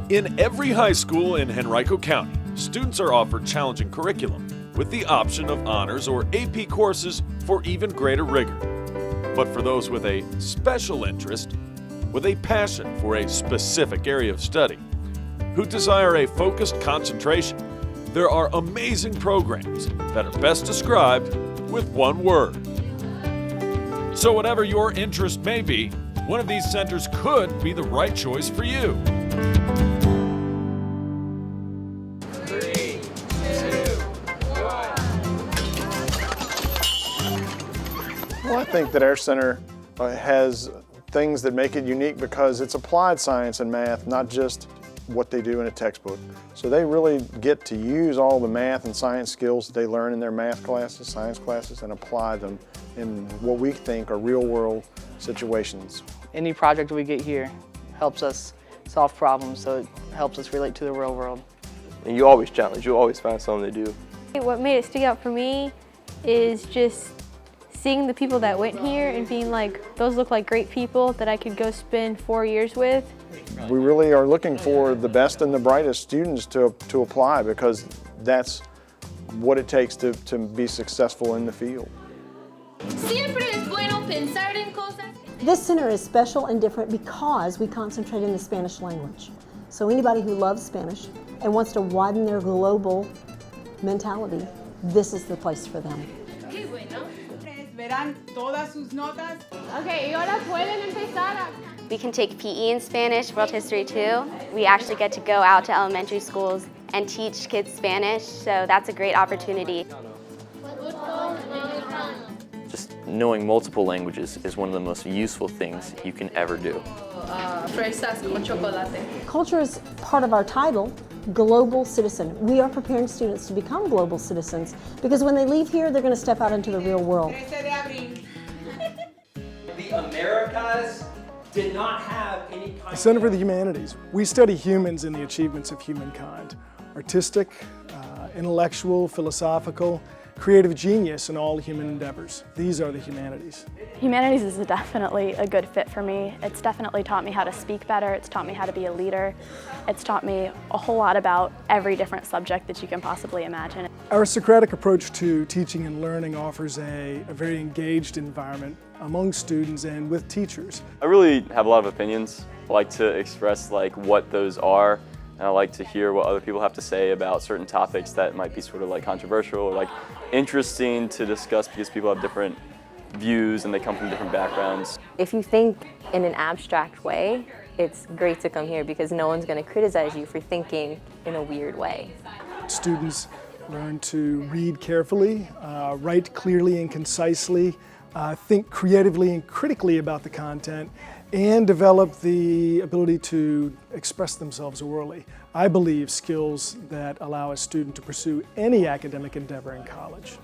In every high school in Henrico County, students are offered challenging curriculum with the option of honors or AP courses for even greater rigor. But for those with a special interest, with a passion for a specific area of study, who desire a focused concentration, there are amazing programs that are best described with one word. So whatever your interest may be, one of these centers could be the right choice for you. 3, 2, 1. Well, I think that our center has things that make it unique because it's applied science and math, not just what they do in a textbook. So they really get to use all the math and science skills that they learn in their math classes, science classes, and apply them in what we think are real-world situations. Any project we get here helps us solve problems, so it helps us relate to the real world. And you always challenge, you always find something to do. What made it stick out for me is just seeing the people that went here and being like, those look like great people that I could go spend 4 years with. We really are looking for the best and the brightest students to apply because that's what it takes to be successful in the field. This center is special and different because we concentrate in the Spanish language. So anybody who loves Spanish and wants to widen their global mentality, this is the place for them. We can take PE in Spanish, world history too. We actually get to go out to elementary schools and teach kids Spanish, so that's a great opportunity. Just knowing multiple languages is one of the most useful things you can ever do. Culture is part of our title, Global Citizen. We are preparing students to become global citizens because when they leave here, they're going to step out into the real world. The Americas did not have any kind The Center for the Humanities. We study humans and the achievements of humankind. Artistic, intellectual, philosophical, creative genius in all human endeavors. These are the humanities. Humanities is definitely a good fit for me. It's definitely taught me how to speak better. It's taught me how to be a leader. It's taught me a whole lot about every different subject that you can possibly imagine. Our Socratic approach to teaching and learning offers a very engaged environment among students and with teachers. I really have a lot of opinions. I like to express what those are, and I like to hear what other people have to say about certain topics that might be sort of controversial or interesting to discuss because people have different views and they come from different backgrounds. If you think in an abstract way, it's great to come here because no one's going to criticize you for thinking in a weird way. Students learn to read carefully, write clearly and concisely, think creatively and critically about the content, and develop the ability to express themselves orally. I believe skills that allow a student to pursue any academic endeavor in college.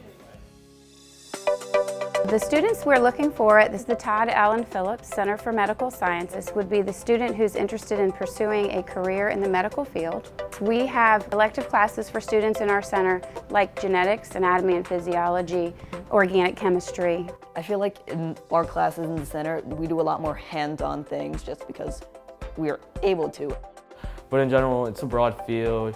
The students we're looking for at the Todd Phillips Center for Medical Sciences would be the student who's interested in pursuing a career in the medical field. We have elective classes for students in our center like genetics, anatomy and physiology, organic chemistry. I feel like in our classes in the center, we do a lot more hands-on things just because we're able to. But in general, it's a broad field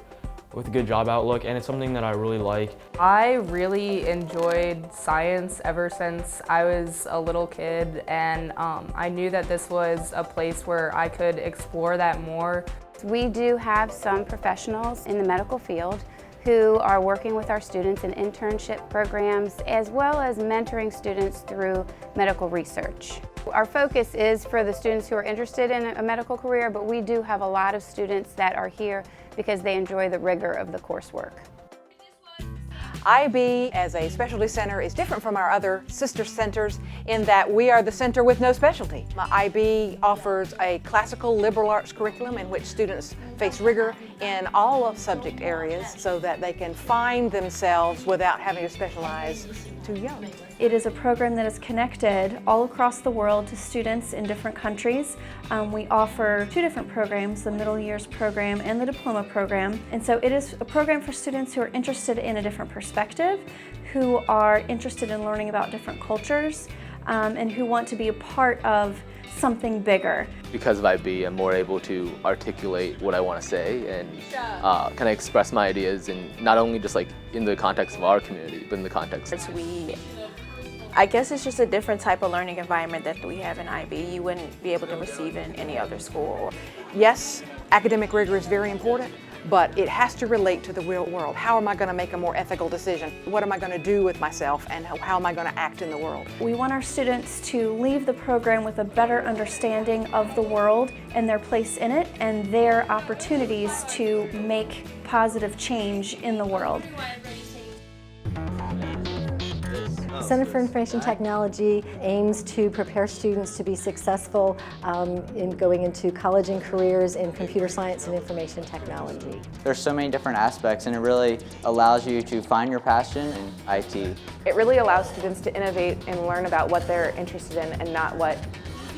with a good job outlook, and it's something that I really like. I really enjoyed science ever since I was a little kid, and I knew that this was a place where I could explore that more. We do have some professionals in the medical field who are working with our students in internship programs as well as mentoring students through medical research. Our focus is for the students who are interested in a medical career, but we do have a lot of students that are here because they enjoy the rigor of the coursework. IB as a specialty center is different from our other sister centers in that we are the center with no specialty. IB offers a classical liberal arts curriculum in which students face rigor in all of subject areas so that they can find themselves without having to specialize too young. It is a program that is connected all across the world to students in different countries. We offer two different programs, the middle years program and the diploma program. And so it is a program for students who are interested in a different perspective, who are interested in learning about different cultures, and who want to be a part of something bigger. Because of IB, I'm more able to articulate what I want to say and kind of express my ideas, and not only just like in the context of our community, but in the context. I guess it's just a different type of learning environment that we have in IB. You wouldn't be able to receive in any other school. Yes, academic rigor is very important, but it has to relate to the real world. How am I going to make a more ethical decision? What am I going to do with myself, and how am I going to act in the world? We want our students to leave the program with a better understanding of the world and their place in it and their opportunities to make positive change in the world. Center for Information Technology aims to prepare students to be successful in going into college and careers in computer science and information technology. There's so many different aspects, and it really allows you to find your passion in IT. It really allows students to innovate and learn about what they're interested in and not what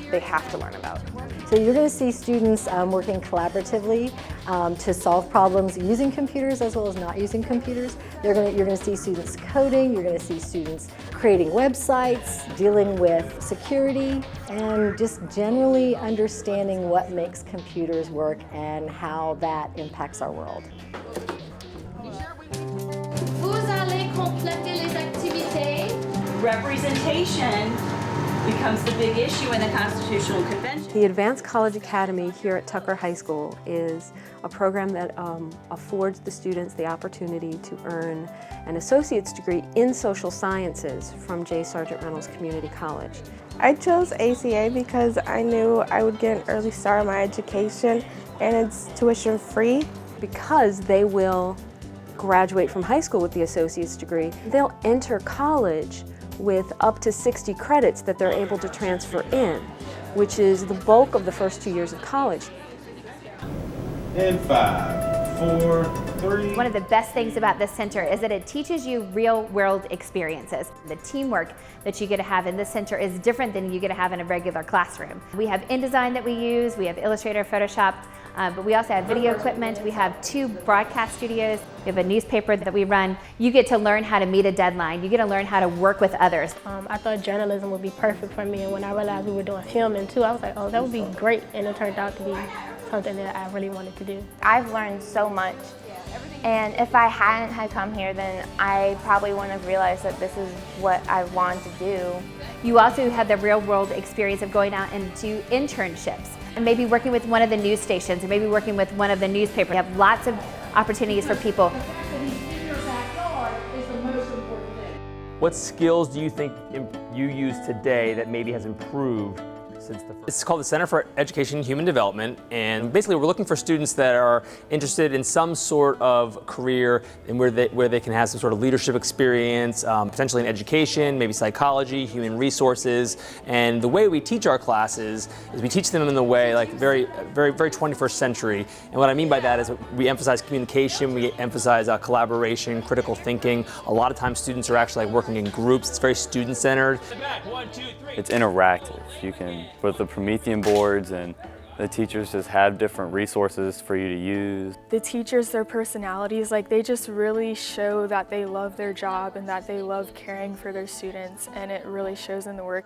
they have to learn about. So you're going to see students working collaboratively to solve problems using computers as well as not using computers. You're going to see students coding, you're going to see students creating websites, dealing with security, and just generally understanding what makes computers work and how that impacts our world. Vous allez compléter les activités. Representation becomes the big issue in the Constitutional Convention. The Advanced College Academy here at Tucker High School is a program that affords the students the opportunity to earn an associate's degree in social sciences from J. Sargent Reynolds Community College. I chose ACA because I knew I would get an early start in my education, and it's tuition free. Because they will graduate from high school with the associate's degree, they'll enter college with up to 60 credits that they're able to transfer in, which is the bulk of the first 2 years of college. In 5, 4, 3. One of the best things about this center is that it teaches you real-world experiences. The teamwork that you get to have in this center is different than you get to have in a regular classroom. We have InDesign that we use, we have Illustrator, Photoshop, but we also have video equipment. We have 2 broadcast studios. We have a newspaper that we run. You get to learn how to meet a deadline. You get to learn how to work with others. I thought journalism would be perfect for me, and when I realized we were doing filming too, I was like, oh, that would be great, and it turned out to be something that I really wanted to do. I've learned so much, and if I hadn't had come here, then I probably wouldn't have realized that this is what I wanted to do. You also have the real-world experience of going out and do internships, and maybe working with one of the news stations, or maybe working with one of the newspapers. You have lots of opportunities for people. What skills do you think you use today that maybe has improved since the first? It's called the Center for Education and Human Development, and basically we're looking for students that are interested in some sort of career and where they can have some sort of leadership experience, potentially in education, maybe psychology, human resources. And the way we teach our classes is we teach them in the way like very 21st century. And what I mean by that is we emphasize communication, we emphasize collaboration, critical thinking. A lot of times students are actually like working in groups. It's very student-centered. It's interactive. You can, with the Promethean boards, and the teachers just have different resources for you to use. The teachers, their personalities, like they just really show that they love their job and that they love caring for their students, and it really shows in the work.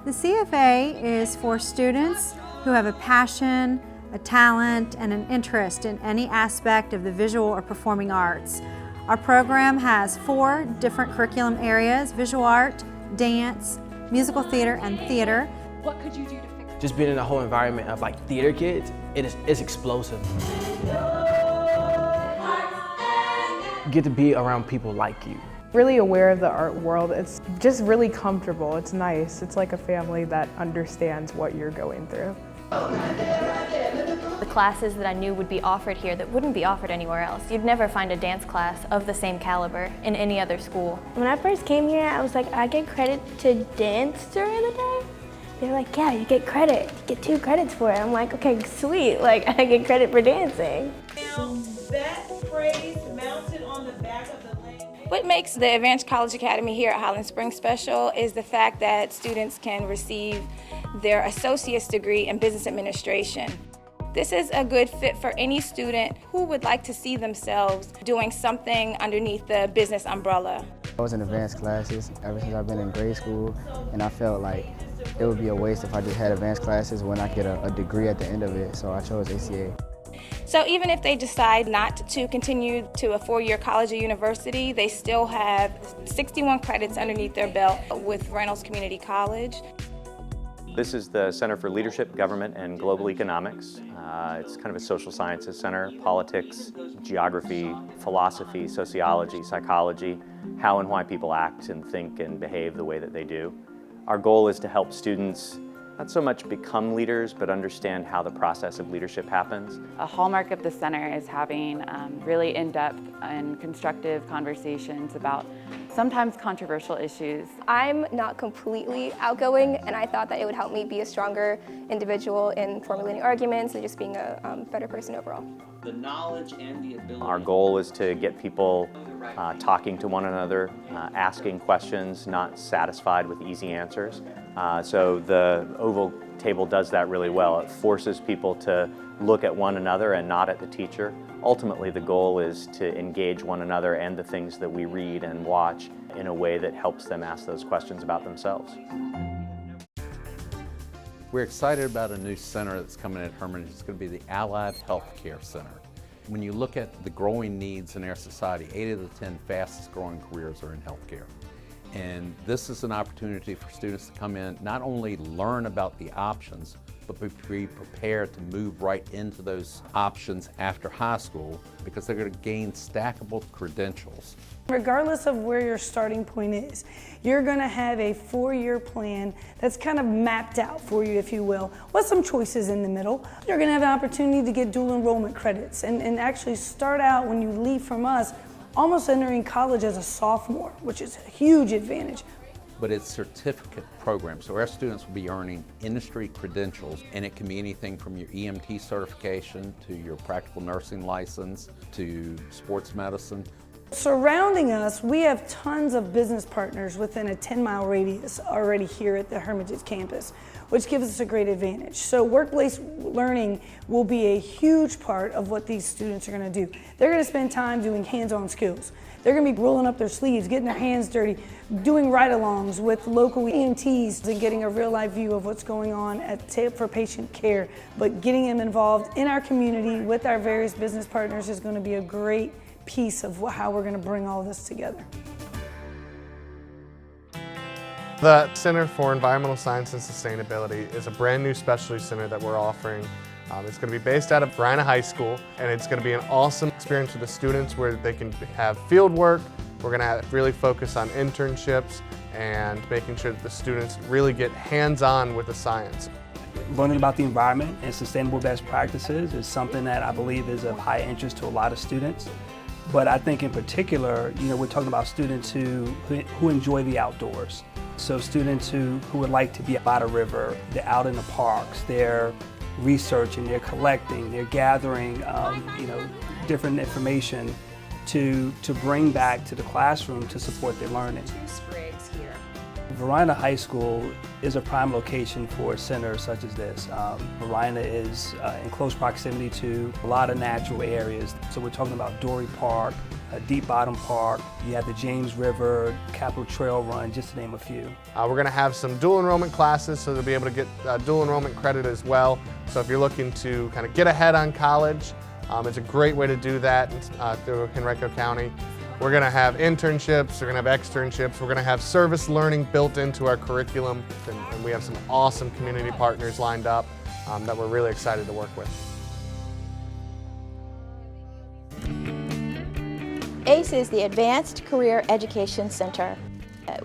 The CFA is for students who have a passion, a talent, and an interest in any aspect of the visual or performing arts. Our program has 4 different curriculum areas: visual art, dance, musical theater, and theater. What could you do to fix it? Just being in a whole environment of like theater kids, it's explosive. You get to be around people like you. Really aware of the art world. It's just really comfortable. It's nice. It's like a family that understands what you're going through. The classes that I knew would be offered here that wouldn't be offered anywhere else. You'd never find a dance class of the same caliber in any other school. When I first came here, I was like, I get credit to dance during the day. They were like, yeah, you get credit. You get 2 credits for it. I'm like, okay, sweet. Like, I get credit for dancing. Now, that phrase mounted on the back of the lane. What makes the Advanced College Academy here at Highland Springs special is the fact that students can receive their associate's degree in business administration. This is a good fit for any student who would like to see themselves doing something underneath the business umbrella. I was in advanced classes ever since I've been in grade school, and I felt like it would be a waste if I just had advanced classes when I get a degree at the end of it, so I chose ACA. So even if they decide not to continue to a 4-year college or university, they still have 61 credits underneath their belt with Reynolds Community College. This is the Center for Leadership, Government, and Global Economics. It's kind of a social sciences center, politics, geography, philosophy, sociology, psychology, how and why people act and think and behave the way that they do. Our goal is to help students not so much become leaders, but understand how the process of leadership happens. A hallmark of the center is having really in-depth and constructive conversations about sometimes controversial issues. I'm not completely outgoing, and I thought that it would help me be a stronger individual in formulating arguments and just being a better person overall. The knowledge and the ability. Our goal is to get people talking to one another, asking questions, not satisfied with easy answers. So the oval table does that really well. It forces people to look at one another and not at the teacher. Ultimately, the goal is to engage one another and the things that we read and watch in a way that helps them ask those questions about themselves. We're excited about a new center that's coming at Hermitage. It's going to be the Allied Healthcare Center. When you look at the growing needs in our society, 8 of the 10 fastest growing careers are in healthcare. And this is an opportunity for students to come in, not only learn about the options, but be prepared to move right into those options after high school, because they're going to gain stackable credentials. Regardless of where your starting point is, you're going to have a 4-year plan that's kind of mapped out for you, if you will, with some choices in the middle. You're going to have an opportunity to get dual enrollment credits and actually start out when you leave from us almost entering college as a sophomore, which is a huge advantage. But it's a certificate program, so our students will be earning industry credentials, and it can be anything from your EMT certification to your practical nursing license to sports medicine. Surrounding us, we have tons of business partners within a 10-mile radius already here at the Hermitage campus, which gives us a great advantage. So workplace learning will be a huge part of what these students are going to do. They're going to spend time doing hands-on skills. They're going to be rolling up their sleeves, getting their hands dirty, doing ride-alongs with local EMTs and getting a real-life view of what's going on for patient care. But getting them involved in our community with our various business partners is going to be a great piece of how we're going to bring all this together. The Center for Environmental Science and Sustainability is a brand new specialty center that we're offering. It's going to be based out of Varina High School, and it's going to be an awesome experience for the students where they can have field work. We're going to really focus on internships and making sure that the students really get hands-on with the science. Learning about the environment and sustainable best practices is something that I believe is of high interest to a lot of students. But I think in particular, we're talking about students who enjoy the outdoors. So students who would like to be by the river, they're out in the parks, they're researching, they're collecting, they're gathering, different information to bring back to the classroom to support their learning. Varina High School is a prime location for a center such as this. Varina is in close proximity to a lot of natural areas. So we're talking about Dory Park, Deep Bottom Park, you have the James River, Capitol Trail Run, just to name a few. We're going to have some dual enrollment classes, so they'll be able to get dual enrollment credit as well. So if you're looking to kind of get ahead on college, it's a great way to do that through Henrico County. We're going to have internships, we're going to have externships, we're going to have service learning built into our curriculum, and we have some awesome community partners lined up that we're really excited to work with. ACE is the Advanced Career Education Center.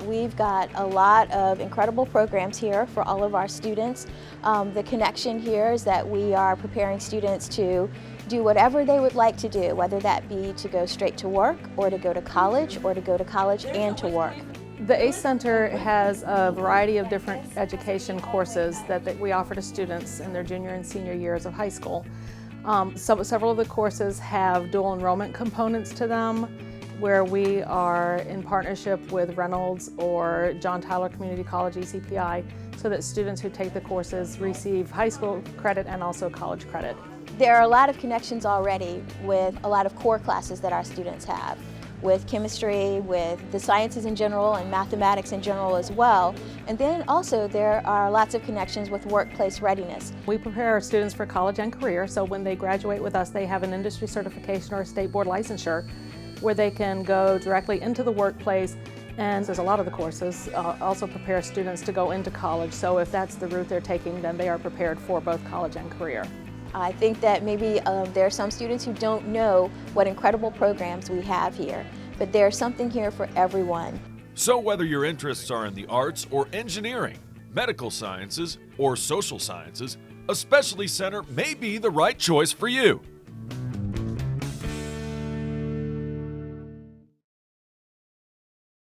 We've got a lot of incredible programs here for all of our students. The connection here is that we are preparing students to do whatever they would like to do, whether that be to go straight to work or to go to college or to go to college and to work. The ACE Center has a variety of different education courses that we offer to students in their junior and senior years of high school. Several of the courses have dual enrollment components to them, where we are in partnership with Reynolds or John Tyler Community College HCPS, so that students who take the courses receive high school credit and also college credit. There are a lot of connections already with a lot of core classes that our students have. with chemistry, with the sciences in general and mathematics in general as well. And then also there are lots of connections with workplace readiness. We prepare our students for college and career, so when they graduate with us, they have an industry certification or a state board licensure where they can go directly into the workplace. And there's a lot of the courses also prepare students to go into college, so if that's the route they're taking, then they are prepared for both college and career. I think that maybe there are some students who don't know what incredible programs we have here, but there's something here for everyone. So whether your interests are in the arts or engineering, medical sciences or social sciences, a specialty center may be the right choice for you.